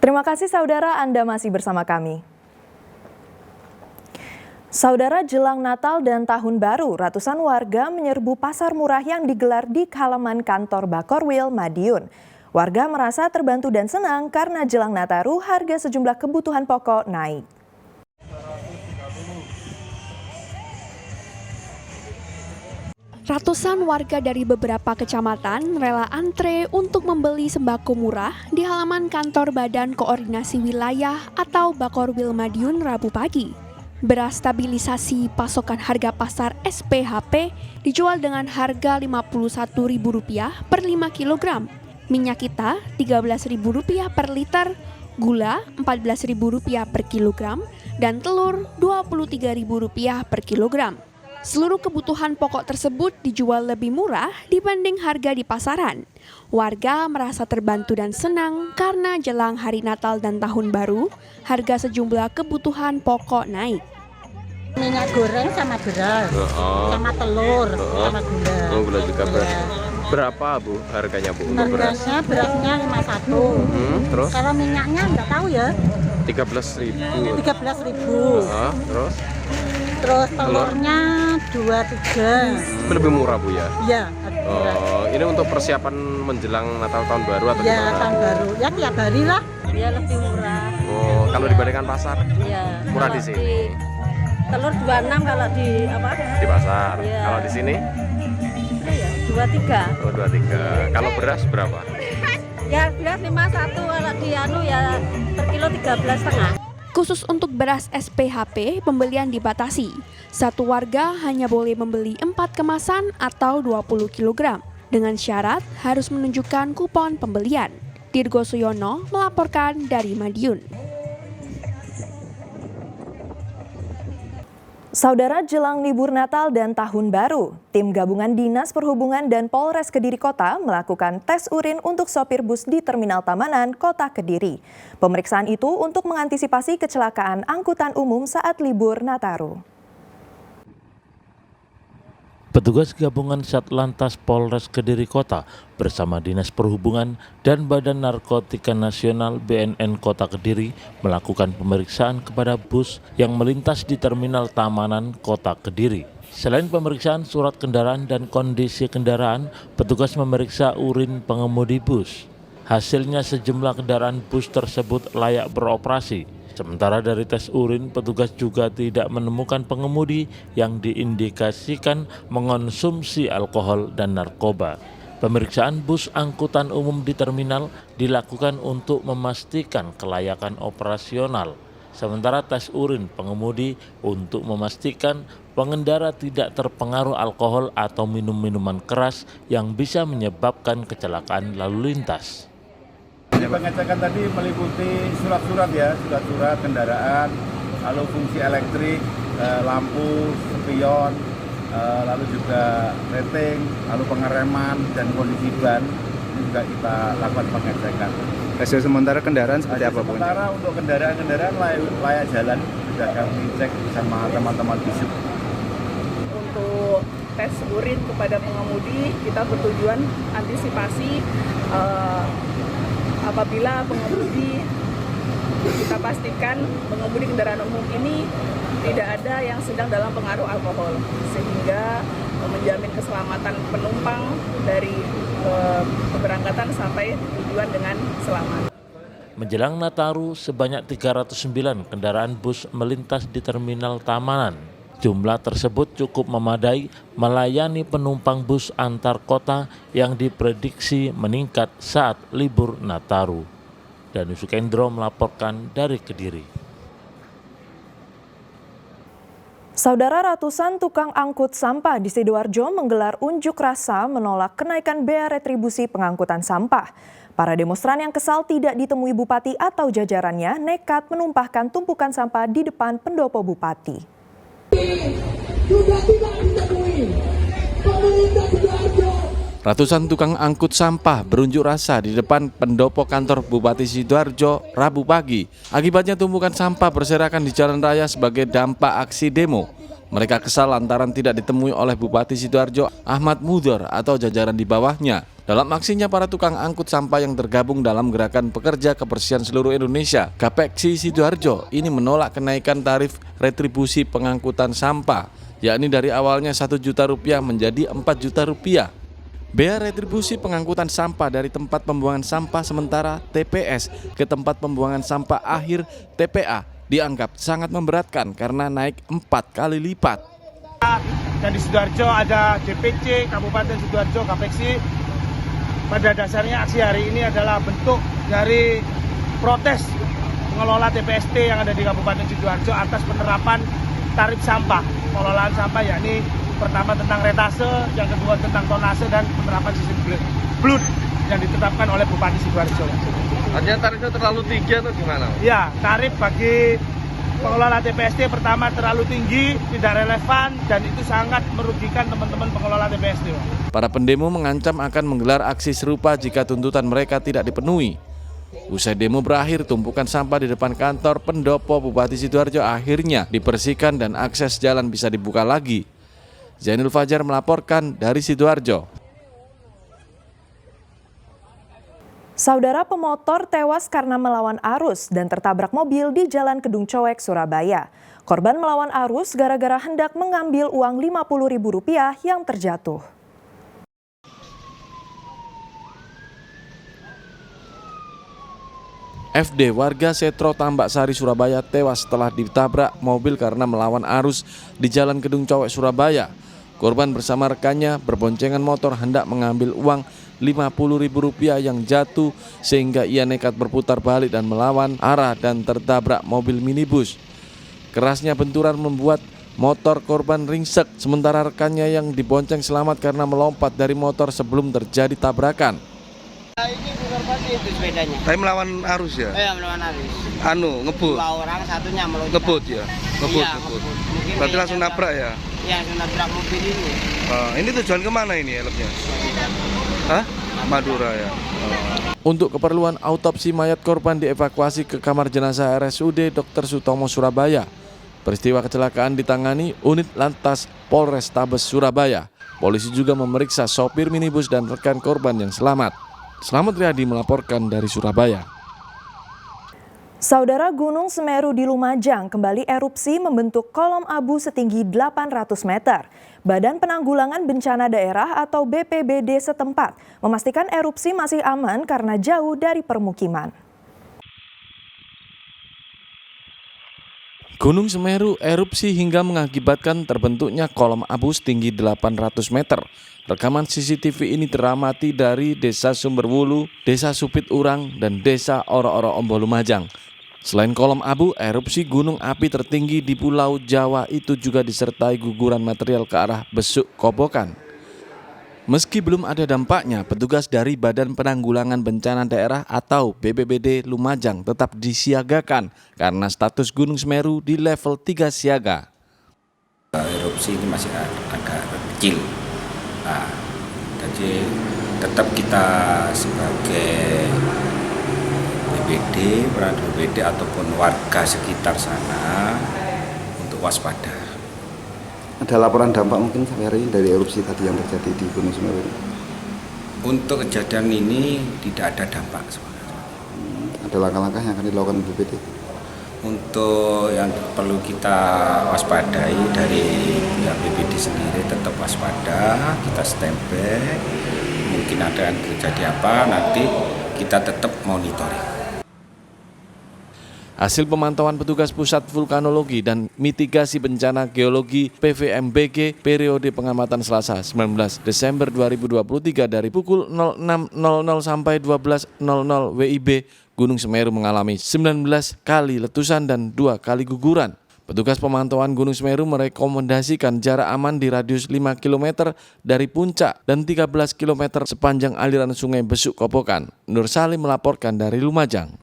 Terima kasih saudara, Anda masih bersama kami. Saudara, jelang Natal dan Tahun Baru, ratusan warga menyerbu pasar murah yang digelar di halaman kantor Bakorwil, Madiun. Warga merasa terbantu dan senang karena jelang Nataru harga sejumlah kebutuhan pokok naik. Ratusan warga dari beberapa kecamatan rela antre untuk membeli sembako murah di halaman kantor Badan Koordinasi Wilayah atau Bakorwil Madiun Rabu pagi. Beras stabilisasi pasokan harga pasar SPHP dijual dengan harga Rp51.000 per 5 kg, minyak kita Rp13.000 per liter, gula Rp14.000 per kilogram, dan telur Rp23.000 per kilogram. Seluruh kebutuhan pokok tersebut dijual lebih murah dibanding harga di pasaran. Warga merasa terbantu dan senang karena jelang hari Natal dan Tahun Baru, harga sejumlah kebutuhan pokok naik. Minyak goreng sama beras, sama telur, sama gula. Oh, gula juga beras. Ya. Berapa Bu harganya Bu untuk beras? Berasnya 51. Terus? Kalau minyaknya nggak tahu ya. 13.000. 13.000. Terus telurnya 23. Lebih murah Bu ya? Iya. Oh, ini untuk persiapan menjelang Natal Tahun Baru atau ya, gimana? Tahun Baru. Ya tiap hari lah. Ya lebih murah. Oh, kalau dibandingkan pasar? Iya. Murah di sini. Telur 26 kalau di apa? Di pasar. Ya. Kalau di sini? Iya, 23. Oh, 23. Kalau beras berapa? Ya beras 51, kalau di ya per kilo 13,5. Khusus untuk beras SPHP, pembelian dibatasi. Satu warga hanya boleh membeli 4 kemasan atau 20 kg. Dengan syarat harus menunjukkan kupon pembelian. Dirgo Suyono melaporkan dari Madiun. Saudara, jelang libur Natal dan Tahun Baru, tim gabungan Dinas Perhubungan dan Polres Kediri Kota melakukan tes urin untuk sopir bus di Terminal Tamanan, Kota Kediri. Pemeriksaan itu untuk mengantisipasi kecelakaan angkutan umum saat libur Nataru. Petugas gabungan Satlantas Polres Kediri Kota bersama Dinas Perhubungan dan Badan Narkotika Nasional BNN Kota Kediri melakukan pemeriksaan kepada bus yang melintas di Terminal Tamanan Kota Kediri. Selain pemeriksaan surat kendaraan dan kondisi kendaraan, petugas memeriksa urin pengemudi bus. Hasilnya sejumlah kendaraan bus tersebut layak beroperasi. Sementara dari tes urin, petugas juga tidak menemukan pengemudi yang diindikasikan mengonsumsi alkohol dan narkoba. Pemeriksaan bus angkutan umum di terminal dilakukan untuk memastikan kelayakan operasional. Sementara tes urin pengemudi untuk memastikan pengendara tidak terpengaruh alkohol atau minum-minuman keras yang bisa menyebabkan kecelakaan lalu lintas. Pengecekan tadi meliputi surat-surat ya, surat-surat kendaraan, lalu fungsi elektrik, lampu, spion, lalu juga rating, lalu pengereman dan kondisi ban. Ini juga kita lakukan pengecekan. Hasil sementara kendaraan seperti apa Bu? Sementara untuk kendaraan layak jalan sudah kami cek sama teman-teman bisub. Untuk tes urin kepada pengemudi, kita bertujuan antisipasi apabila pengemudi, kita pastikan pengemudi kendaraan umum ini tidak ada yang sedang dalam pengaruh alkohol, sehingga menjamin keselamatan penumpang dari keberangkatan sampai tujuan dengan selamat. Menjelang Nataru, sebanyak 309 kendaraan bus melintas di Terminal Tamanan. Jumlah tersebut cukup memadai melayani penumpang bus antar kota yang diprediksi meningkat saat libur Nataru. Danu Sukendro melaporkan dari Kediri. Saudara, ratusan tukang angkut sampah di Sidoarjo menggelar unjuk rasa menolak kenaikan bea retribusi pengangkutan sampah. Para demonstran yang kesal tidak ditemui Bupati atau jajarannya nekat menumpahkan tumpukan sampah di depan pendopo Bupati. Ratusan tukang angkut sampah berunjuk rasa di depan pendopo kantor Bupati Sidoarjo Rabu pagi. Akibatnya tumpukan sampah berserakan di jalan raya sebagai dampak aksi demo. Mereka kesal lantaran tidak ditemui oleh Bupati Sidoarjo Ahmad Mudhor atau jajaran di bawahnya. Dalam aksinya, para tukang angkut sampah yang tergabung dalam gerakan pekerja kebersihan seluruh Indonesia Gapexi Sidoarjo ini menolak kenaikan tarif retribusi pengangkutan sampah, yakni dari awalnya Rp1 juta menjadi Rp4 juta. Bea retribusi pengangkutan sampah dari tempat pembuangan sampah sementara TPS ke tempat pembuangan sampah akhir TPA dianggap sangat memberatkan karena naik 4 kali lipat. Dan di Sidoarjo ada DPC Kabupaten Sidoarjo Gapexi. Pada dasarnya aksi hari ini adalah bentuk dari protes pengelola TPST yang ada di Kabupaten Sidoarjo atas penerapan tarif sampah, pengelolaan sampah, yakni pertama tentang retase, yang kedua tentang tonase dan penerapan sistem blood yang ditetapkan oleh Bupati Sidoarjo. Artinya tarifnya terlalu tinggi atau gimana? Ya, tarif bagi pengelola TPST pertama terlalu tinggi, tidak relevan, dan itu sangat merugikan teman-teman pengelola TPST. Para pendemo mengancam akan menggelar aksi serupa jika tuntutan mereka tidak dipenuhi. Usai demo berakhir, tumpukan sampah di depan kantor pendopo Bupati Sidoarjo akhirnya dibersihkan dan akses jalan bisa dibuka lagi. Zainul Fajar melaporkan dari Sidoarjo. Saudara, pemotor tewas karena melawan arus dan tertabrak mobil di Jalan Kedung Coek, Surabaya. Korban melawan arus gara-gara hendak mengambil uang Rp50.000 yang terjatuh. FD, warga Setro Tambak Sari, Surabaya, tewas setelah ditabrak mobil karena melawan arus di Jalan Kedung Coek, Surabaya. Korban bersama rekannya berboncengan motor hendak mengambil uang Rp50.000 yang jatuh sehingga ia nekat berputar balik dan melawan arah dan tertabrak mobil minibus. Kerasnya benturan membuat motor korban ringsek, sementara rekannya yang dibonceng selamat karena melompat dari motor sebelum terjadi tabrakan. Ini korban itu sepedanya. Tapi melawan arus ya? Iya, melawan arus. Ngebut? 2 orang, satunya meloncat. Ngebut ya? Ngebut. Berarti langsung nabrak ya? Iya, langsung nabrak mobil ini. Ini tujuan kemana ini helmnya? Hah? Madura ya? Untuk keperluan autopsi, mayat korban dievakuasi ke kamar jenazah RSUD Dr. Sutomo, Surabaya. Peristiwa kecelakaan ditangani unit Lantas Polrestabes Surabaya. Polisi juga memeriksa sopir minibus dan rekan korban yang selamat. Slamet Riyadi melaporkan dari Surabaya. Saudara, Gunung Semeru di Lumajang kembali erupsi membentuk kolom abu setinggi 800 meter. Badan Penanggulangan Bencana Daerah atau BPBD setempat memastikan erupsi masih aman karena jauh dari permukiman. Gunung Semeru erupsi hingga mengakibatkan terbentuknya kolom abu setinggi 800 meter. Rekaman CCTV ini teramati dari Desa Sumberwulu, Desa Supit Urang, dan Desa Oro-Oro Ombo Lumajang. Selain kolom abu, erupsi gunung api tertinggi di Pulau Jawa itu juga disertai guguran material ke arah Besuk Kobokan. Meski belum ada dampaknya, petugas dari Badan Penanggulangan Bencana Daerah atau BPBD Lumajang tetap disiagakan karena status Gunung Semeru di level 3 siaga. Erupsi ini masih agak kecil. Jadi tetap kita sebagai BPD, peran BPD ataupun warga sekitar sana untuk waspada. Ada laporan dampak mungkin sampai hari ini dari erupsi tadi yang terjadi di Gunung Semeru ini? Untuk kejadian ini tidak ada dampak sebenarnya. Ada langkah-langkah yang akan dilakukan BPD? Untuk yang perlu kita waspadai dari pihak BPD sendiri, tetap waspada, kita standby. Mungkin ada yang terjadi apa, nanti kita tetap monitoring. Hasil pemantauan petugas Pusat Vulkanologi dan Mitigasi Bencana Geologi PVMBG periode pengamatan Selasa 19 Desember 2023 dari pukul 06.00 sampai 12.00 WIB, Gunung Semeru mengalami 19 kali letusan dan 2 kali guguran. Petugas pemantauan Gunung Semeru merekomendasikan jarak aman di radius 5 km dari puncak dan 13 km sepanjang aliran sungai Besuk Kobokan. Nur Salim melaporkan dari Lumajang.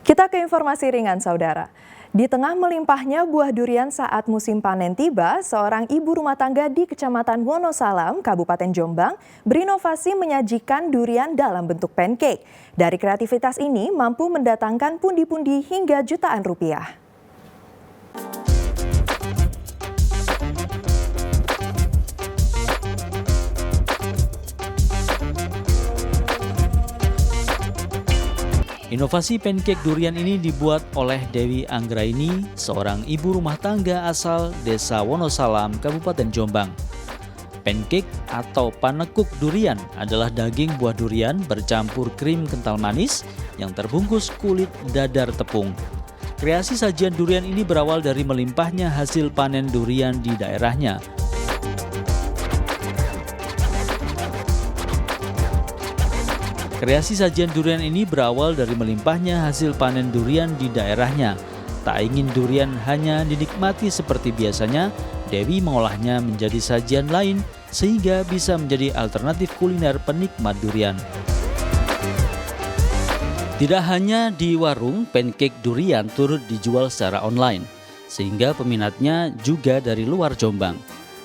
Kita ke informasi ringan, saudara. Di tengah melimpahnya buah durian saat musim panen tiba, seorang ibu rumah tangga di Kecamatan Wonosalam, Kabupaten Jombang, berinovasi menyajikan durian dalam bentuk pancake. Dari kreativitas ini mampu mendatangkan pundi-pundi hingga jutaan rupiah. Inovasi pancake durian ini dibuat oleh Dewi Anggraini, seorang ibu rumah tangga asal Desa Wonosalam, Kabupaten Jombang. Pancake atau panekuk durian adalah daging buah durian bercampur krim kental manis yang terbungkus kulit dadar tepung. Kreasi sajian durian ini berawal dari melimpahnya hasil panen durian di daerahnya. Kreasi sajian durian ini berawal dari melimpahnya hasil panen durian di daerahnya. Tak ingin durian hanya dinikmati seperti biasanya, Dewi mengolahnya menjadi sajian lain sehingga bisa menjadi alternatif kuliner penikmat durian. Tidak hanya di warung, pancake durian turut dijual secara online, sehingga peminatnya juga dari luar Jombang.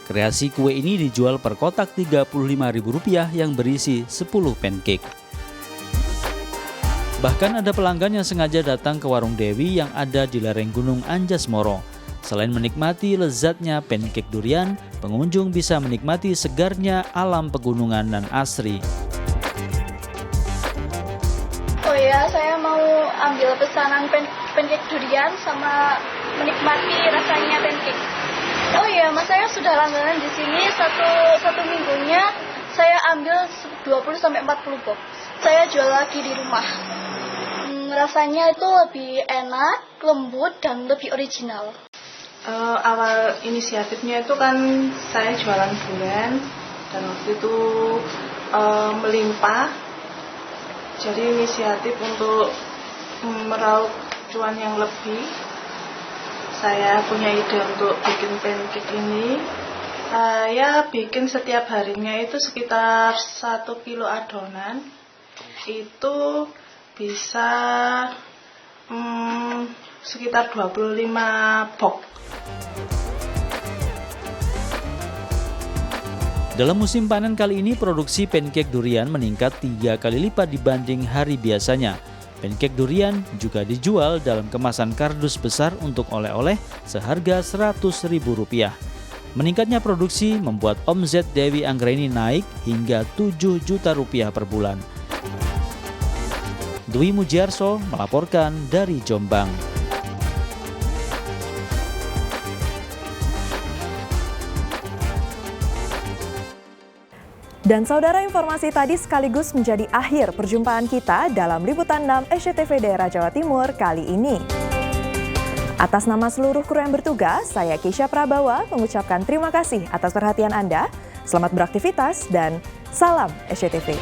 Kreasi kue ini dijual per kotak Rp35.000 yang berisi 10 pancake. Bahkan ada pelanggan yang sengaja datang ke warung Dewi yang ada di lereng Gunung Anjasmoro. Selain menikmati lezatnya pancake durian, pengunjung bisa menikmati segarnya alam pegunungan dan asri. Oh ya, saya mau ambil pesanan pancake durian sama menikmati rasanya pancake. Oh ya, mas, saya sudah langganan di sini satu minggunya saya ambil 20-40 box. Saya jual lagi di rumah. Rasanya itu lebih enak, lembut, dan lebih original. Awal inisiatifnya itu kan saya jualan durian dan waktu itu melimpah. Jadi inisiatif untuk meraup cuan yang lebih. Saya punya ide untuk bikin pancake ini. Saya bikin setiap harinya itu sekitar 1 kilo adonan. Itu bisa sekitar 25 box. Dalam musim panen kali ini, produksi pancake durian meningkat 3 kali lipat dibanding hari biasanya. Pancake durian juga dijual dalam kemasan kardus besar untuk oleh-oleh seharga Rp100.000. Meningkatnya produksi membuat omzet Dewi Anggraini naik hingga Rp7 juta per bulan. Dwi Mujiarso melaporkan dari Jombang. Dan saudara, informasi tadi sekaligus menjadi akhir perjumpaan kita dalam Liputan 6 SCTV Daerah Jawa Timur kali ini. Atas nama seluruh kru yang bertugas, saya Keisha Prabawa mengucapkan terima kasih atas perhatian Anda. Selamat beraktivitas dan salam SCTV.